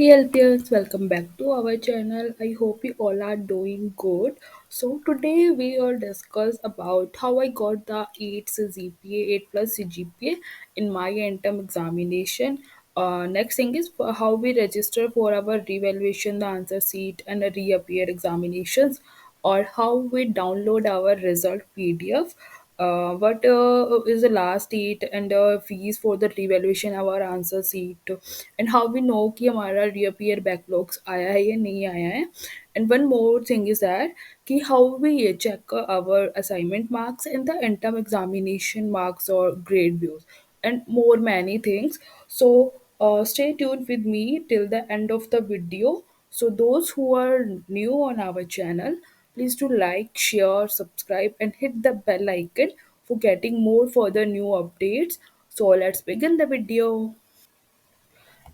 Hey LPS, welcome back to our channel. I hope you all are doing good. So today we will discuss about how I got the 8 CGPA, 8 plus CGPA in my interim examination. Next thing is how we register for our revaluation, the answer sheet and a reappear examinations, or how we download our result PDF. What is the last date and fees for the revaluation of our answer sheet, and how we know कि हमारा reappear backlogs आया है या नहीं आया है. And one more thing is that कि how we check our assignment marks and the interim examination marks or grade views, and more many things. So stay tuned with me till the end of the video. So those who are new on our channel, please do like, share, subscribe, and hit the bell icon for getting more further new updates. So let's begin the video.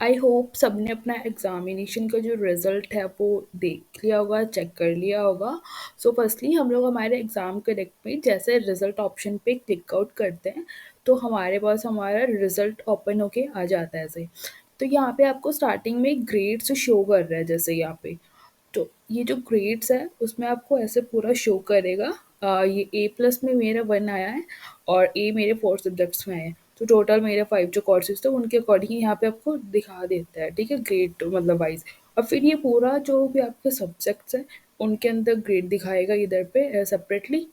I hope सबने अपना examination का जो result है वो देख लिया होगा, check कर लिया होगा. सो फर्स्टली हम लोग हमारे एग्ज़ाम कनेक्ट में जैसे रिज़ल्ट ऑप्शन पे क्लिक आउट करते हैं तो हमारे पास हमारा रिज़ल्ट ओपन होके आ जाता है ऐसे. तो यहाँ पे आपको स्टार्टिंग में ग्रेड्स शो कर रहा है जैसे यहाँ पे. तो ये जो ग्रेड्स है उसमें आपको ऐसे पूरा शो करेगा. ये ए प्लस में मेरा 1 आया है और ए मेरे 4 सब्जेक्ट्स में आए हैं. तो टोटल मेरे 5 जो कोर्सेज थे उनके अकॉर्डिंग यहाँ पे आपको दिखा देता है, ठीक है, ग्रेड मतलब वाइज. और फिर ये पूरा जो भी आपके सब्जेक्ट्स हैं उनके अंदर ग्रेड दिखाएगा इधर पे सेपरेटली.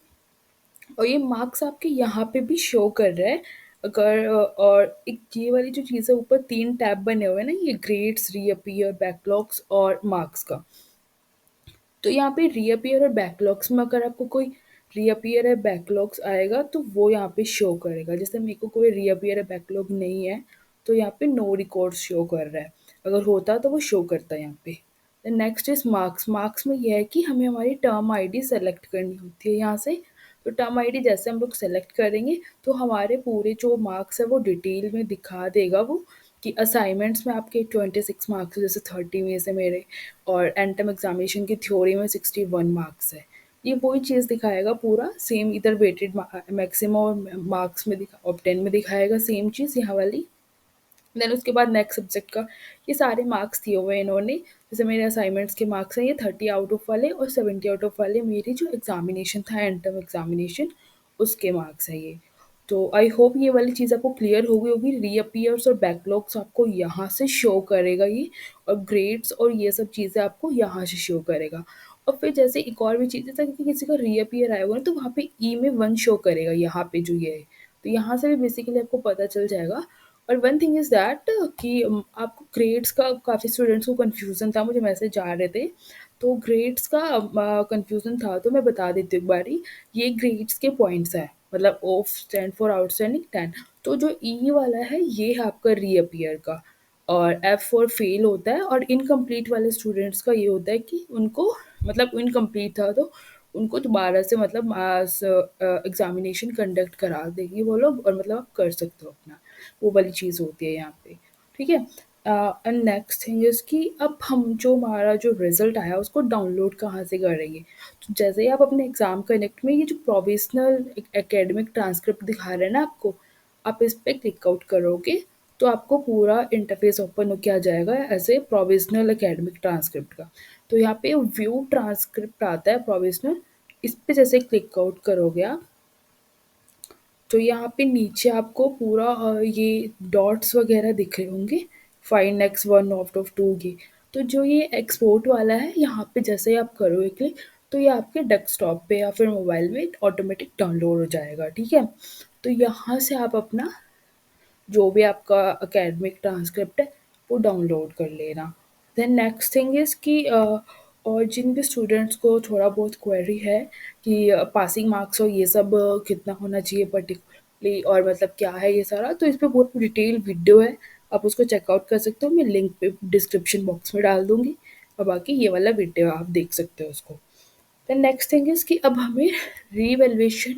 और ये मार्क्स आपके यहाँ पे भी शो कर रहा है. अगर और एक ये वाली जो चीज़ है ऊपर 3 टैब बने हुए हैं ना, ये ग्रेड्स, रीअपीयर, बैकलॉग्स और मार्क्स का. तो यहाँ पे रीअपीयर और बैकलॉग्स में अगर आपको कोई रीअपीयर है बैकलॉग्स आएगा तो वो यहाँ पे शो करेगा. जैसे मेरे को कोई रीअपीयर है बैकलॉग नहीं है तो यहाँ पे नो रिकॉर्ड शो कर रहा है. अगर होता तो वो शो करता है यहाँ पे. Next is marks. मार्क्स में यह है कि हमें हमारी टर्म आईडी सेलेक्ट करनी होती है यहाँ से. तो टर्म आईडी जैसे हम लोग सेलेक्ट करेंगे तो हमारे पूरे जो मार्क्स है वो डिटेल में दिखा देगा वो, कि असाइनमेंट्स में आपके 26 मार्क्स जैसे 30 में से मेरे, और एंटम एग्जामिनेशन की थ्योरी में 61 मार्क्स है. ये वही चीज़ दिखाएगा पूरा सेम, इधर वेटेड मैक्सिमम और मार्क्स में दिखा और 10 में दिखाएगा सेम चीज़ यहाँ वाली. देन उसके बाद नेक्स्ट सब्जेक्ट का ये सारे मार्क्स दिए हुए हैं इन्होंने. जैसे मेरे असाइनमेंट्स के मार्क्स हैं ये 30 आउट ऑफ वाले, और 70 आउट ऑफ वाले मेरी जो एग्जामिनेशन था एंटम एग्जामिनेशन उसके मार्क्स हैं ये. तो आई होप ये वाली चीज़ आपको क्लियर हो गई होगी. रीअपीयर्स और बैकलॉग्स आपको यहाँ से शो करेगा ये, और ग्रेड्स और ये सब चीज़ें आपको यहाँ से शो करेगा. और फिर जैसे एक और भी चीज़ है कि किसी का रीअपीयर आया होगा ना तो वहाँ पे ई में 1 शो करेगा यहाँ पे जो ये है. तो यहाँ से भी बेसिकली आपको पता चल जाएगा. और वन थिंग इज़ दैट कि आपको ग्रेड्स का काफ़ी स्टूडेंट्स को कन्फ्यूज़न था, मुझे मैसेज आ रहे थे. तो ग्रेड्स का कन्फ्यूज़न था तो मैं बता देती हूँ एक बारी. ये ग्रेड्स के पॉइंट्स हैं, मतलब ऑफ स्टैंड फॉर आउटस्टैंडिंग 10. तो जो ई वाला है ये है आपका रीअपीयर का, और एफ फॉर फेल होता है, और इनकम्प्लीट वाले स्टूडेंट्स का ये होता है कि उनको मतलब इनकम्प्लीट था तो उनको दोबारा से मतलब मास एग्जामिनेशन कंडक्ट करा देंगे वो लोग, और मतलब आप कर सकते हो अपना. वो वाली चीज़ होती है यहाँ पे, ठीक है. एंड नेक्स्ट थिंग इज़ कि अब हम जो हमारा जो रिज़ल्ट आया उसको डाउनलोड कहाँ से करेंगे. तो जैसे ही आप अपने एग्ज़ाम कनेक्ट में ये जो प्रोविजनल एकेडमिक ट्रांसक्रिप्ट दिखा रहे हैं ना आपको, आप इस पे क्लिक आउट करोगे तो आपको पूरा इंटरफेस ओपन होके आ जाएगा ऐसे प्रोविजनल एकेडमिक ट्रांसक्रिप्ट का. तो यहाँ पे व्यू ट्रांसक्रिप्ट आता है प्रोविजनल. इस पे जैसे क्लिक आउट करोगे आप तो यहाँ पे नीचे आपको पूरा ये डॉट्स वगैरह दिख रहे होंगे, find next one out of two के. तो जो ये एक्सपोर्ट वाला है यहाँ पे जैसे ही आप करोगे क्लिक तो ये आपके डेस्कटॉप पे या फिर मोबाइल में ऑटोमेटिक डाउनलोड हो जाएगा, ठीक है. तो यहाँ से आप अपना जो भी आपका एकेडमिक ट्रांसक्रिप्ट है वो डाउनलोड कर लेना. देन नेक्स्ट थिंग इज़ कि और जिन भी स्टूडेंट्स को थोड़ा बहुत क्वेरी है कि पासिंग मार्क्स और ये सब कितना होना चाहिए पर्टिकुलरली, और मतलब क्या है ये सारा, तो इस पे बहुत डिटेल वीडियो है, आप उसको चेकआउट कर सकते हो. मैं लिंक पे डिस्क्रिप्शन बॉक्स में डाल दूँगी, और बाकी ये वाला वीडियो आप देख सकते हो उसको. देन नेक्स्ट थिंग इज़ कि अब हमें रीवैल्यूएशन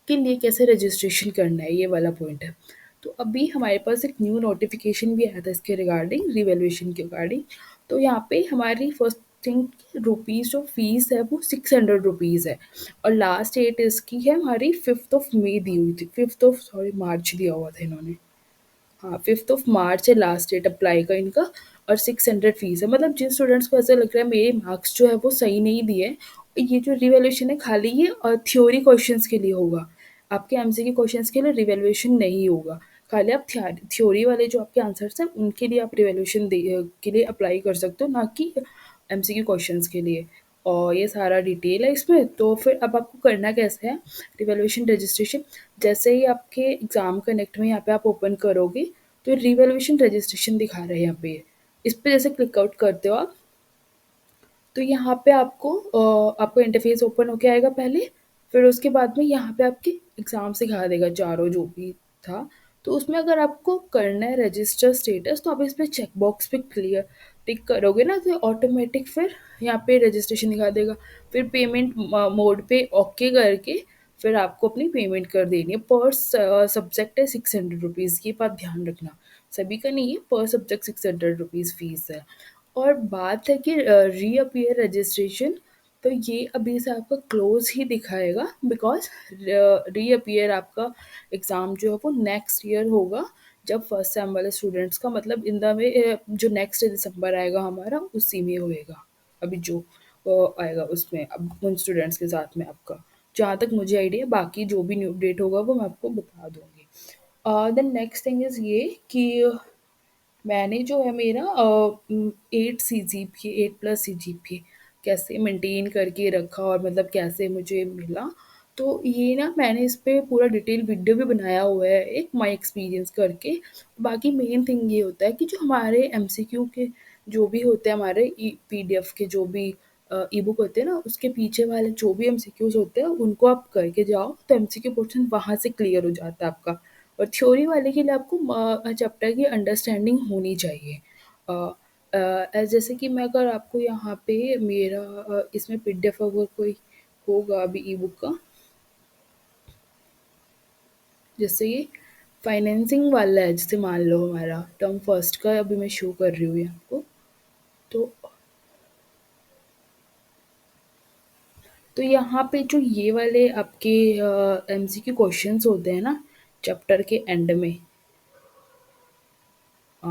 के लिए कैसे रजिस्ट्रेशन करना है, ये वाला पॉइंट है. तो अभी हमारे पास एक न्यू नोटिफिकेशन भी आया था इसके रिगार्डिंग, रिवैल्यूएशन के रिगार्डिंग. तो यहाँ पे हमारी फर्स्ट थिंग रुपीज़ जो फीस है वो 600 रुपीज़ है, और लास्ट डेट इसकी है हमारी 5th ऑफ मई दी हुई थी, 5th ऑफ सॉरी मार्च दिया हुआ था इन्होंने. हाँ, 5th ऑफ मार्च है लास्ट डेट अप्लाई का इनका. और 600 फीस है। मतलब जिन स्टूडेंट्स को ऐसा लग रहा है मेरे मार्क्स जो है वो सही नहीं दिए, ये जो रिवैल्यूएशन है खाली ये थ्योरी क्वेश्चंस के लिए होगा। आपके एमसीक्यू क्वेश्चंस के लिए रिवैल्यूएशन नहीं होगा। खाली आप थ्योरी वाले जो आपके आंसर्स हैं उनके लिए आप रिवैल्यूएशन के लिए अप्लाई कर सकते हो, ना कि एमसीक्यू क्वेश्चंस के लिए। और ये सारा डिटेल है इसमें। तो फिर अब आपको करना कैसे है, रिवैल्यूएशन रजिस्ट्रेशन जैसे ही आपके एग्ज़ाम कनेक्ट में यहाँ पे आप ओपन करोगे तो रिवैल्यूएशन रजिस्ट्रेशन दिखा रहा है यहाँ पे। इस पे जैसे क्लिक आउट करते हो आप, तो यहाँ पे आपको इंटरफ़ेस ओपन होके आएगा पहले, फिर उसके बाद में यहाँ पे आपके एग्ज़ाम सिखा देगा चारों जो भी था। तो उसमें अगर आपको करना है रजिस्टर स्टेटस तो आप इस पे चेक बॉक्स पे क्लियर टिक करोगे ना तो ऑटोमेटिक फिर यहाँ पे रजिस्ट्रेशन दिखा देगा। फिर पेमेंट मोड पे ओके करके फिर आपको अपनी पेमेंट कर देनी है। पर सब्जेक्ट है 600 रुपीज़, ये बात ध्यान रखना। सभी का नहीं है, पर सब्जेक्ट 600 रुपीज़ फ़ीस है। और बात है कि रीअपीयर रजिस्ट्रेशन, तो ये अभी से आपका क्लोज ही दिखाएगा, बिकॉज रीअपीयर आपका एग्ज़ाम जो है वो नेक्स्ट ईयर होगा, जब फर्स्ट सेम वाले स्टूडेंट्स का मतलब इन द वे जो नेक्स्ट दिसंबर आएगा हमारा उसी में होएगा। अभी जो आएगा उसमें अब उन स्टूडेंट्स के साथ में आपका, जहाँ तक मुझे आइडिया, बाकी जो भी न्यू अपडेट होगा वो मैं आपको बता दूँगी। देन नेक्स्ट थिंग इज़ ये कि मैंने जो है मेरा 8 सीजीपीए 8 प्लस सीजीपीए कैसे मेंटेन करके रखा और मतलब कैसे मुझे मिला, तो ये ना मैंने इस पे पूरा डिटेल वीडियो भी बनाया हुआ है एक माय एक्सपीरियंस करके। बाकी मेन थिंग ये होता है कि जो हमारे एमसीक्यू के जो भी होते हैं, हमारे पीडीएफ के जो भी ई बुक होते हैं ना, उसके पीछे वाले जो भी एमसीक्यूज होते हैं उनको आप करके जाओ तो एमसीक्यू पोर्शन वहाँ से क्लियर हो जाता है आपका। और थ्योरी वाले के लिए आपको चैप्टर की अंडरस्टैंडिंग होनी चाहिए। जैसे कि मैं अगर आपको यहाँ पे मेरा इसमें पीडीएफ अगर कोई होगा अभी ई बुक का, जैसे ये फाइनेंसिंग वाला है, जैसे मान लो हमारा टर्म फर्स्ट का अभी मैं शो कर रही हूँ ये आपको। तो यहाँ पे जो ये वाले आपके एमसीक्यू क्वेश्चंस होते हैं ना चैप्टर के एंड में, अ,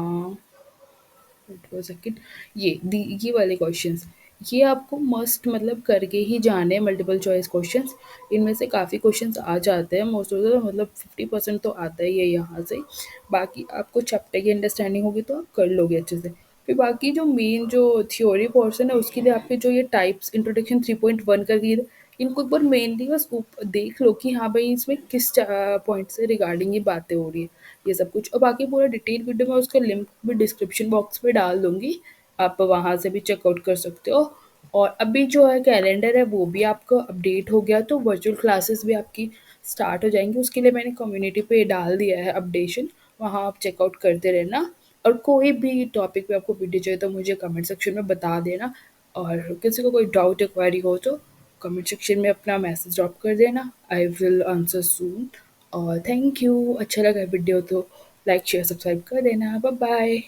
वेट फॉर सेकंड, ये वाले क्वेश्चंस ये आपको मस्ट मतलब करके ही जाने हैं। मल्टीपल चॉइस क्वेश्चंस, इनमें से काफ़ी क्वेश्चंस आ जाते हैं, मोस्ट ऑफ द मतलब 50% तो आता ही है यहाँ से। बाकी आपको चैप्टर की अंडरस्टैंडिंग होगी तो आप कर लोगे अच्छे से। फिर बाकी जो मेन जो थ्योरी पोर्शन है उसके लिए आपके जो ये टाइप्स इंट्रोडक्शन 3.1 कर दिए थे, इनको एक बार मेनली बस देख लो कि हाँ भाई इसमें किस पॉइंट से रिगार्डिंग ये बातें हो रही है, ये सब कुछ। और बाकी पूरा डिटेल वीडियो मैं उसका लिंक भी डिस्क्रिप्शन बॉक्स में डाल दूँगी, आप वहाँ से भी चेकआउट कर सकते हो। और अभी जो है कैलेंडर है वो भी आपका अपडेट हो गया, तो वर्चुअल क्लासेस भी आपकी स्टार्ट हो जाएँगी। उसके लिए मैंने कम्युनिटी पे डाल दिया है अपडेशन, वहाँ आप चेकआउट करते रहना। और कोई भी टॉपिक पे आपको वीडियो चाहिए तो मुझे कमेंट सेक्शन में बता देना। और किसी को कोई डाउट या क्वेरी हो तो कमेंट सेक्शन में अपना मैसेज ड्रॉप कर देना, आई विल आंसर सून। और थैंक यू, अच्छा लगा वीडियो तो लाइक शेयर सब्सक्राइब कर देना। Bye bye.